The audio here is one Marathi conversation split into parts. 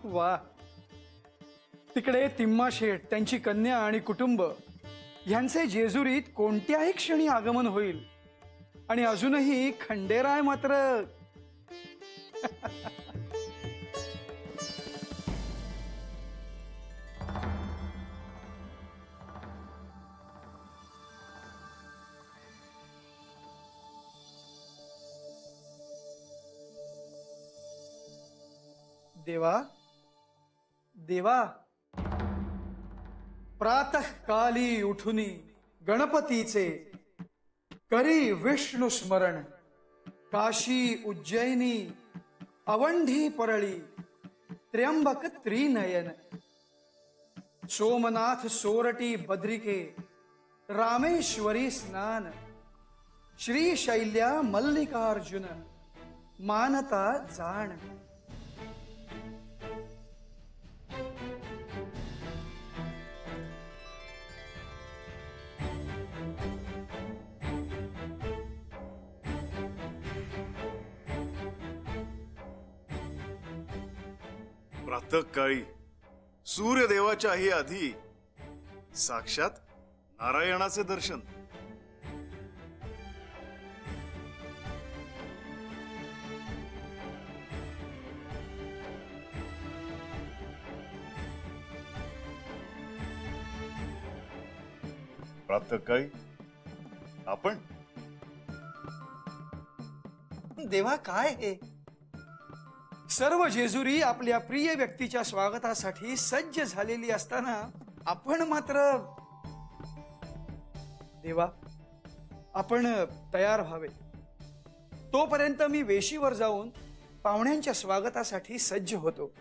वा, तिकडे तिम्मा शेठ, त्यांची कन्या आणि कुटुंब यांचे जेजुरीत कोणत्याही क्षणी आगमन होईल. आणि अजूनही खंडेराय मात्र देवा देवा, प्रातःकाली उठुनी गणपतीचे करी विष्णु स्मरण. काशी उज्जैनी अवंढी परळी त्र्यंबक त्रिनयन. सोमनाथ सोरटी बद्रिके रामेश्वरी स्नान. श्रीशैल्या मल्लिकार्जुन मानता जाण. प्रातःकाळी सूर्यदेवाच्याही आधी साक्षात नारायणाचे दर्शन. प्रातःकाळी आपण देवा, काय हे? सर्व जेजुरी आपल्या प्रिय व्यक्तीच्या स्वागतासाठी सज्ज झालेली असताना आपण मात्र. देवा, आपण तयार व्हावे. तोपर्यंत मी वेशीवर जाऊन पाहुण्यांच्या स्वागतासाठी सज्ज होतो.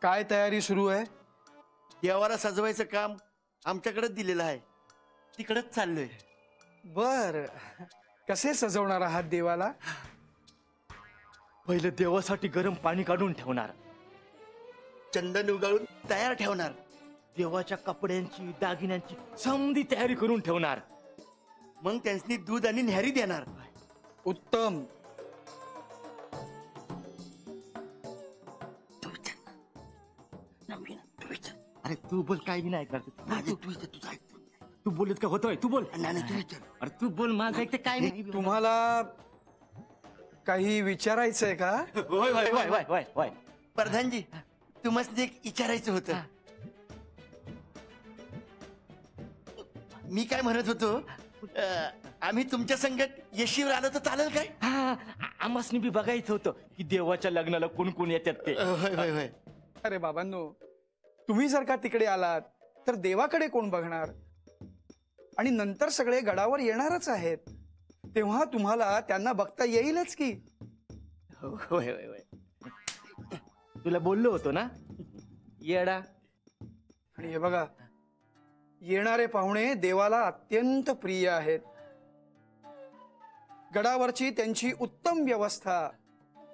काय तयारी सुरू आहे? देवाला सजवायचं काम आमच्याकडेच दिलेलं आहे, तिकडेच चाललोय. बर, कसे सजवणार आहात देवाला? पहिलं देवासाठी गरम पाणी काढून ठेवणार, चंदन उगाळून तयार ठेवणार, देवाच्या कपड्यांची दागिन्यांची समधी तयारी करून ठेवणार, मग त्यांनी दूध आणि न्याहारी देणार. उत्तम. अरे तू बोल, काय बी नाही करत. तू बोलत का होतोय? तू बोल. अरे तू बोल, माझं ऐकते काय नाही. तुम्हाला काही विचारायचंय का? होय होय होय होय होय होय. प्रधानजी, तुम्हाला एक विचारायचं होतं. मी काय म्हणत होतो, आम्ही तुमच्या संगत येशीवर आलो तर चालेल काय? आम्हासनी बी बघायचं होतं की देवाच्या लग्नाला कोण कोण येतात ते. होय होय होय. अरे बाबांनो, तुम्ही जर का तिकडे आलात तर देवाकडे कोण बघणार? आणि नंतर सगळे गडावर येणारच आहेत, तेव्हा तुम्हाला त्यांना बघता येईलच की. होय होय होय. तुला बोललो होतो ना येडा. आणि हे बघा, येणारे पाहुणे देवाला अत्यंत प्रिय आहेत. गडावरची त्यांची उत्तम व्यवस्था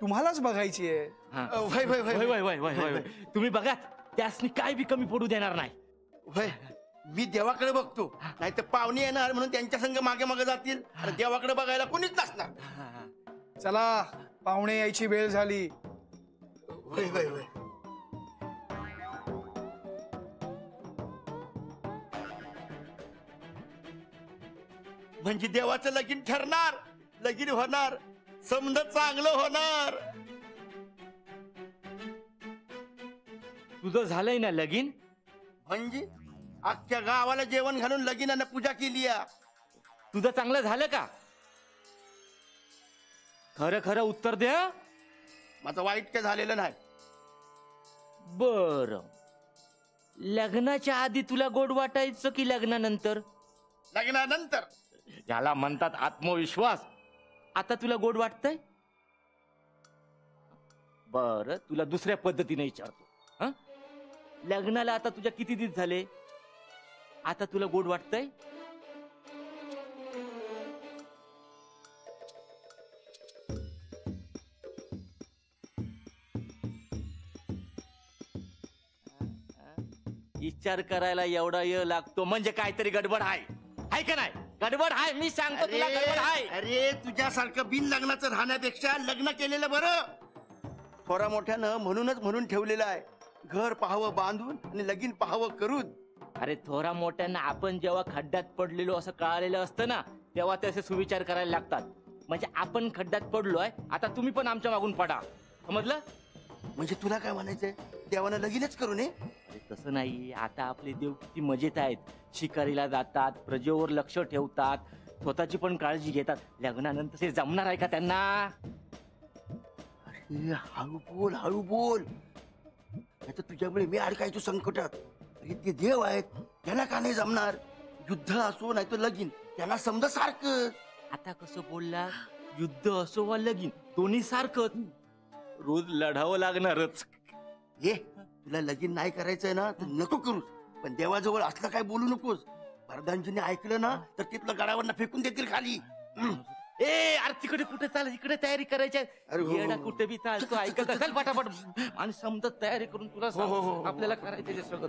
तुम्हालाच बघायची आहे. होय होय होय होय होय होय होय. तुम्ही बघा, त्यासनी काय बी कमी पडू देणार नाही. होय, मी देवाकडे बघतो, नाही तर पाहुणे येणार म्हणून त्यांच्या संग मागे मागे जातील, आणि देवाकडे बघायला कोणीच नसणार. चला, पाहुणे यायची वेळ झाली. होय होय होय. म्हणजे देवाचं लगीन ठरणार, लगीन होणार, समज चांगलं होणार. तुझं झालंय ना लगीन? म्हणजे अख्ख्या गावाला जेवण घालून लगीनानं पूजा केली या. तुझं चांगलं झालं का? खरं खरं उत्तर दे हं? माझं वाईट काय झालेलं नाही. बर, लग्नाच्या आधी तुला गोड वाटायचं की लग्नानंतर? लग्नानंतर. ज्याला म्हणतात आत्मविश्वास. आता तुला गोड वाटतंय? बर, तुला दुसऱ्या पद्धतीने विचारतो. हं? लग्नाला आता तुझ्या किती दिवस झाले? आता तुला गोड वाटतंय? विचार करायला एवढा वेळ लागतो म्हणजे काहीतरी गडबड आहे का नाही? गडबड आहे, मी सांगतो तुला गडबड आहे. अरे तुझ्यासारखं बिन लग्नाचं राहण्यापेक्षा लग्न केलेलं बरं. थोरा मोठ्यानं म्हणून ठेवलेलं आहे, घर पाहावं बांधून आणि लगीन पाहावं करून. अरे थोरा मोठ्यांना आपण जेव्हा खड्ड्यात पडलेलो असं कळालेलं असतं ना, तेव्हा तसे सुविचार करायला लागतात. म्हणजे आपण खड्ड्यात पडलोय, आता तुम्ही पण आमच्या मागून पडा. समजलं? म्हणजे तुला काय म्हणायचंय, देवानं लगीनच करू नये? अरे तसं नाही. आता आपले देव किती मजेत आहेत. शिकारीला जातात, प्रजेवर लक्ष ठेवतात, स्वतःची पण काळजी घेतात. लग्नानंतर ते जमणार आहे का त्यांना? अरे हळू बोल. नाही तर तुझ्यामुळे मी अडकायचो संकटात. अरे ते देव आहेत, त्यांना का नाही जमणार? युद्ध असो नाही तर लगीन, त्यांना समजा सारखं. आता कसं बोलला? युद्ध असो वा लगीन, दोन्ही सारखंच. रोज लढावं लागणारच. ये तुला लगीन नाही करायचंय ना तर नको करूस, पण देवाजवळ असलं काय बोलू नकोस. प्रधानजीने ऐकलं ना तर तिथलं गडावरनं फेकून देतील खाली. ए अरे तिकडे कुठे चाल, इकडे तयारी करायची आहे. अरे हो, येडा हो. कुठे बी चालतो, ऐकत असेल पटापट. आणि समजत तयारी करून तुला सांग, आपल्याला करायचं ते सगळं.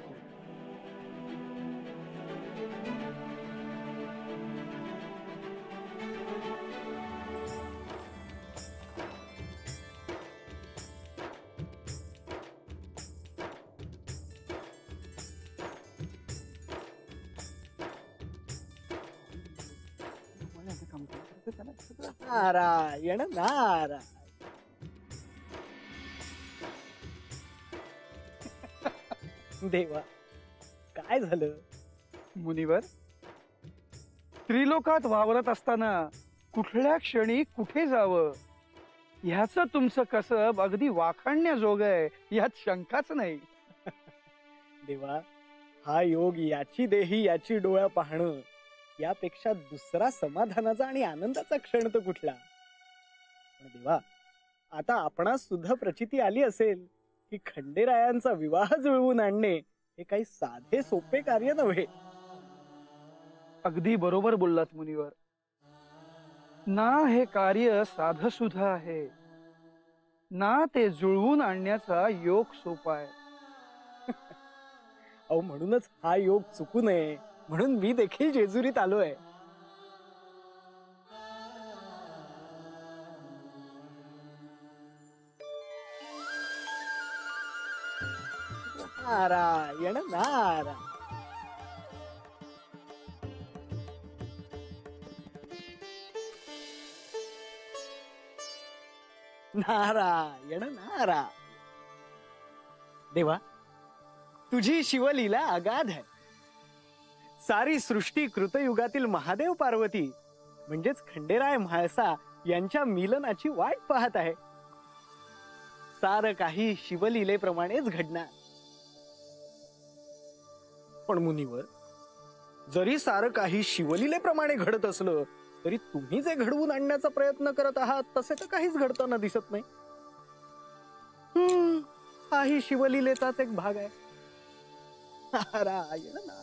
नारायण नारायण. देवा, काय झालं? मुनिवर, त्रिलोकात वावरत असताना कुठल्या क्षणी कुठे जावं ह्याचं तुमचं कसब अगदी वाखाणण्याजोग आहे, यात शंकाच नाही. देवा, हा योग याची देही याची डोळा पाहणं यापेक्षा दुसरा समाधानाचा आणि आनंदाचा क्षण तो कुठला? पण देवा, आता आपणास सुद्धा प्रचिती आली असेल की खंडेरायांचा विवाह जुळवून आणणे हे काही साधे सोपे कार्य नव्हे. अगदी बरोबर बोललात मुनिवर. ना हे कार्य साध सुद्धा आहे, ना ते जुळवून आणण्याचा योग सोपा आहे. अहो, म्हणूनच हा योग चुकू नये म्हणून मी देखील जेजुरीत आलोय. नारायण नारायण. नारायण नारायण. देवा, तुझी शिवलीला अगाध आहे. सारी सृष्टी कृतयुगातील महादेव पार्वती म्हणजेच खंडेराय म्हाळसा यांच्या मिलनाची वाट पाहत आहे. सारं काही शिवलीलेप्रमाणेच घडणार. पण मुनिवर, जरी सारं काही शिवलीलेप्रमाणे घडत असलं तरी तुम्ही जे घडवून आणण्याचा प्रयत्न करत आहात तसे तर काहीच घडताना दिसत नाही. हाही शिवलीलेचाच एक भाग आहे. नारायण नारायण.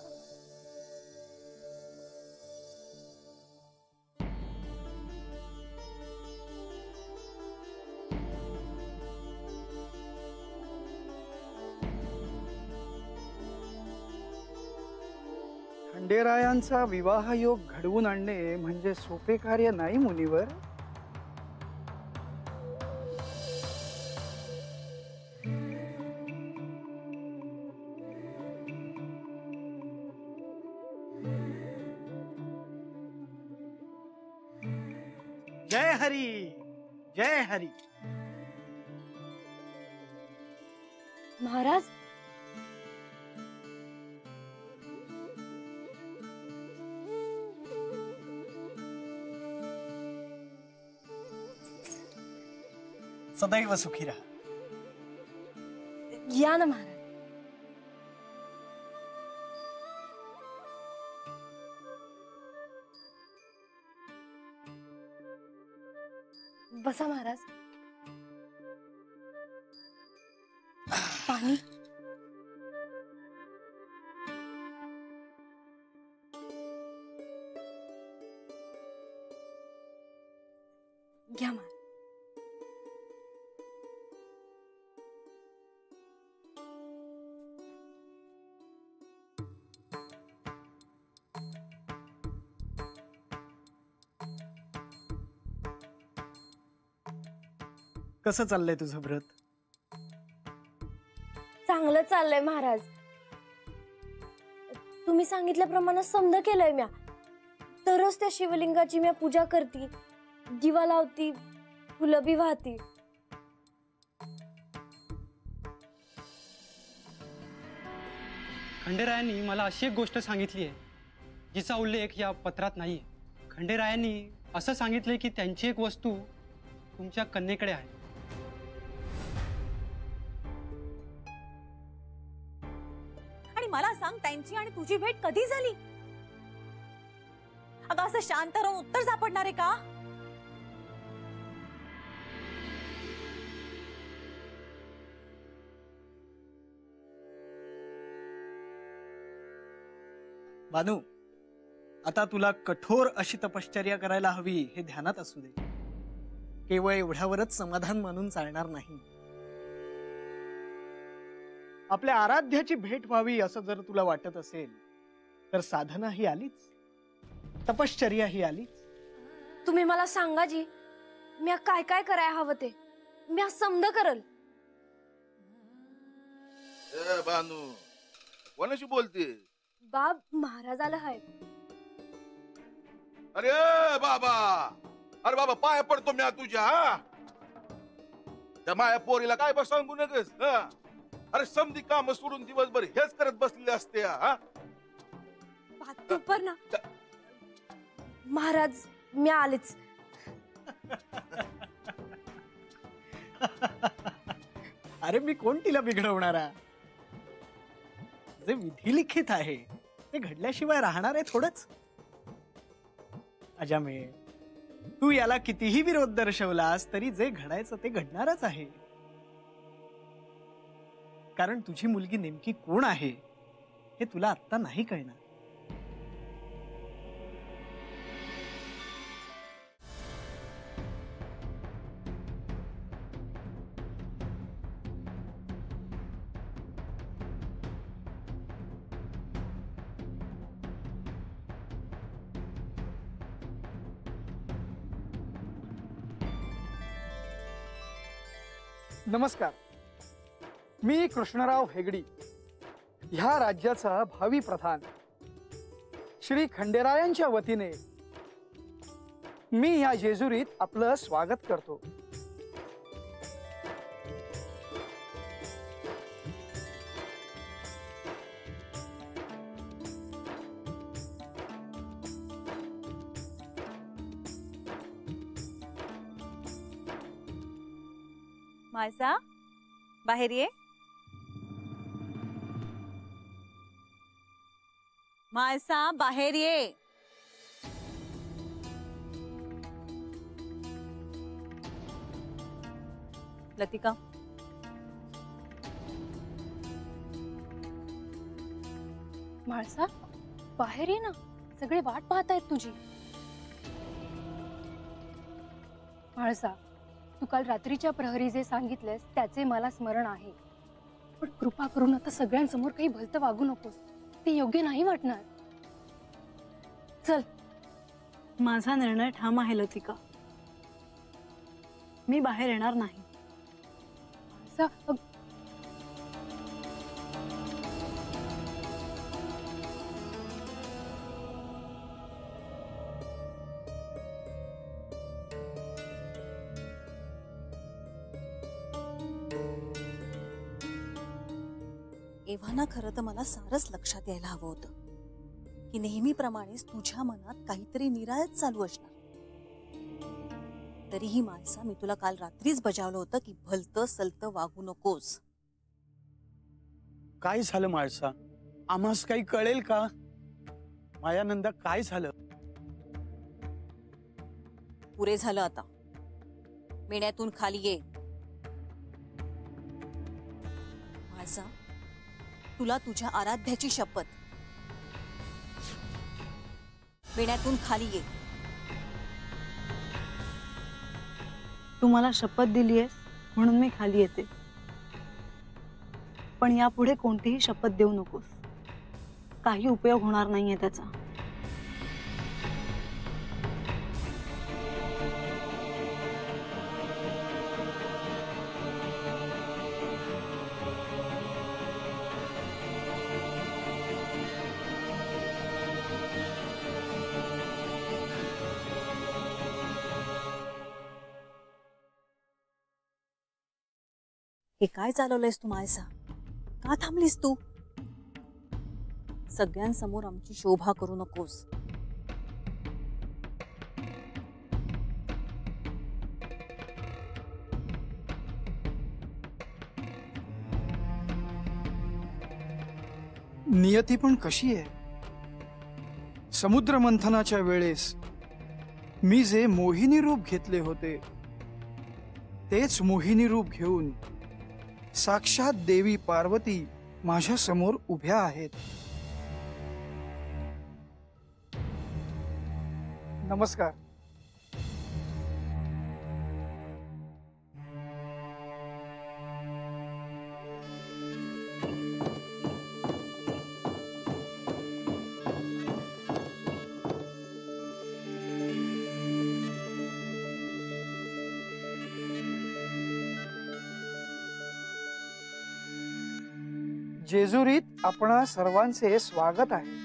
खंडेरायांचा विवाह योग घडवून आणणे म्हणजे सोपे कार्य नाही मुनिवर. जय हरी, जय हरी. महाराज, सदैव सुखी राहा. या ना महाराज. बसा महाराज. पाणी. घ्या महाराज. कसं चाललंय तुझं व्रत? चांगलं चाललंय महाराज. तुम्ही सांगितल्याप्रमाणे समज केलंय म्या. तरच त्या शिवलिंगाची म्या पूजा करती, दिवा लावती, फुलं बी वाहती. खंडेरायांनी मला अशी एक गोष्ट सांगितली आहे जिचा उल्लेख या पत्रात नाहीये. खंडेरायांनी असं सांगितलंय की त्यांची एक वस्तू तुमच्या कन्येकडे आहे. आणि मला सांग, त्यांची आणि तुझी भेट कधी झाली? अगं असं शांत राहून उत्तर सापडणार आहे का? बानू, आता तुला कठोर अशी तपश्चर्या करायला हवी हे ध्यानात असू दे. केवळ एवढ्यावरच समाधान मानून चालणार नाही. आपल्या आराध्याची भेट व्हावी असं जर तुला वाटत असेल तर साधना ही आलीच, तपश्चर्या ही आलीच. तुम्ही मला सांगा जी, म्या काय काय करायला हवं ते म्या समज करल. बानू, कोणाशी बोलते? बाब महाराजाला हाय. अरे बाबा, अरे बाबा पाया पडतो मी तुझ्या. हा, त्या माया पोरीला काय बस सांगू नकस. अरे समधी काम सोडून दिवसभर हेच करत बसलेले असते. हा, तू पण ना महाराज, मी आलेच. अरे मी कोण तिला बिघडवणारा? जे विधी लिखित आहे ते घडल्याशिवाय राहणार आहे थोडंच. अजामे, तू याला कितीही विरोध दर्शवलास तरी जे घडायचं ते घडणारच आहे. कारण तुझी मुलगी नेमकी कोण आहे हे तुला आत्ता नाही कळणार. नमस्कार. मी कृष्णराव हेगडी, ह्या राज्याचा भावी प्रधान. श्री खंडेरायांच्या वतीने मी ह्या जेजुरीत आपलं स्वागत करतो. मायसा, बाहेर ये. मायसा, बाहेर ये. लतिका, म्हाळसा, बाहेर ये ना. सगळे वाट पाहतायत तुझी. म्हाळसा, तू काल रात्रीच्या प्रहरी जे सांगितलेस त्याचे मला स्मरण आहे. पण कृपा करून आता सगळ्यांसमोर काही भलतं वागू नकोस. ते योग्य नाही वाटणार. चल. माझा निर्णय ठाम आहे लतिका. मी बाहेर येणार नाही. एव्हाना खरं तर मला सारंच लक्षात यायला हवं होतं की नेहमीप्रमाणेच तुझ्या मनात काहीतरी निराळच चालू असणार. तरीही माणसा, मी तुला काल रात्रीच बजावलं होतं की भलतं सलतं वागू नकोस. काय झालं माळसा? आम्हास काही कळेल का? मायानंदा, काय झालं? पुरे झालं आता. मेण्यातून खाली ये. माणसा, तुला तुझ्या आराध्याची शपथ. मेण्यातून खाली ये. तू मला शपथ दिलीयस म्हणून मी खाली येते, पण यापुढे कोणतीही शपथ देऊ नकोस. काही उपयोग होणार नाहीये त्याचा. हे काय चालवलंयस तू मायसा? का थांबलीस तू? सगळ्यांसमोर आमची शोभा करू नकोस. नियती पण कशी आहे. समुद्र मंथनाच्या वेळेस मी जे मोहिनी रूप घेतले होते तेच मोहिनी रूप घेऊन साक्षात देवी पार्वती माझ्या समोर उभ्या आहेत. नमस्कार. जेजुरीत आपणा सर्वांचे स्वागत आहे.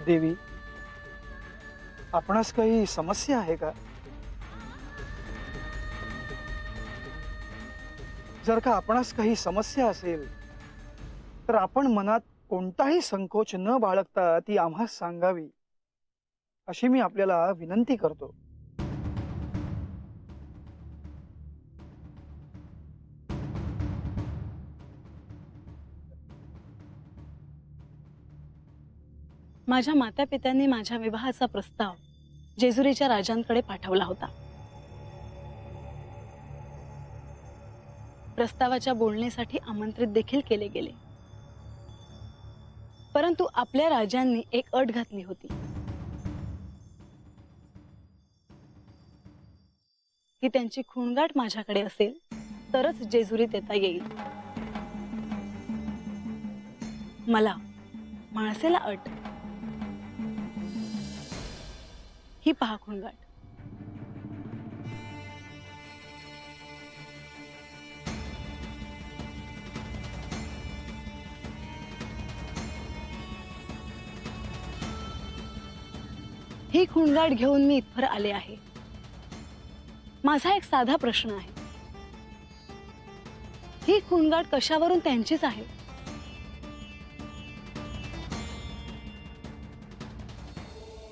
देवी, आपणास काही समस्या आहे का? जर का आपणास काही समस्या असेल तर आपण मनात कोणताही संकोच न बाळगता ती आम्हास सांगावी अशी मी आपल्याला विनंती करतो. माझ्या मातापित्यांनी माझ्या विवाहाचा प्रस्ताव जेजुरीच्या राजांकडे पाठवला होता. प्रस्तावाच्या बोलण्यासाठी आमंत्रित देखील केले गेले, परंतु आपल्या राजांनी एक अट घातली होती की त्यांची खूणगाठ माझ्याकडे असेल तरच जेजुरीत येता येईल. मला माणसेला अट. ही पहा खूणगाठ. ही खूणगाठ घेऊन मी इथवर आले आहे. माझा एक साधा प्रश्न आहे. ही खूणगाठ कशावरून त्यांचीच आहे?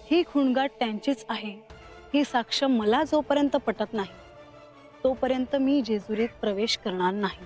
ही खूणगाठ त्यांचीच आहे ही साक्ष मला जोपर्यंत पटत नाही तोपर्यंत मी जेजुरीत प्रवेश करणार नाही.